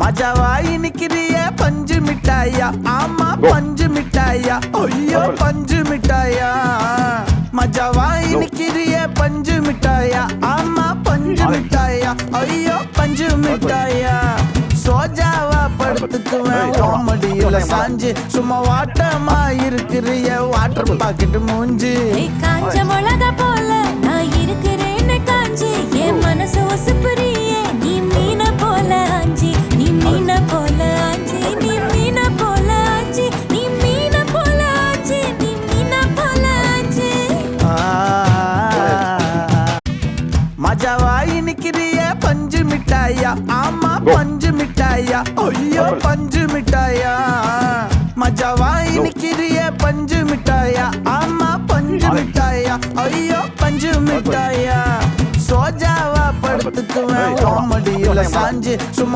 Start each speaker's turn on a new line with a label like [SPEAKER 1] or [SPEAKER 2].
[SPEAKER 1] மஜாவாய் நிக்கிறிய பஞ்சு மிட்டாயா, ஆமா பஞ்சு மிட்டாயா, ஐயோ பஞ்சு மிட்டாயா. மஜாவாய் நிக்கிறிய பஞ்சு மிட்டாயா, ஆமா பஞ்சு மிட்டாயா, ஐயோ பஞ்சு மிட்டாயா. சோஜாவா படுத்துக்குவேன் காமெடியில சாஞ்சு, சும்மா வாட்டமா இருக்கிறிய வாட்டர் பாக்கெட் மூஞ்சி.
[SPEAKER 2] காஞ்ச மிளகா போல நான் இருக்கிறேன்னு காஞ்சி, என் மனசு ஒசுப்புறியே நீ மீன போல ஆஞ்சி, நீ மீன போல ஆஞ்சி, நீ மீன போல ஆஞ்சி, நீ மீன போல ஆஞ்சி, நீ மீன போல ஆஞ்சி.
[SPEAKER 1] மஜாவாய் நிக்கிறிய பஞ்சு மிட்டாயா, ஆமா பஞ்சு மிட்டாயா, ஐயோ பஞ்சு மிட்டாயா. மஜாவாய் நிக்கிறிய பஞ்சு மிட்டாயா, ஆமா பஞ்சு மிட்டாயா, ஐயோ பஞ்சு மிட்டாயா. சோஜாவா படுத்துக்குவேன் காமெடியில சாஞ்சு, சும்மா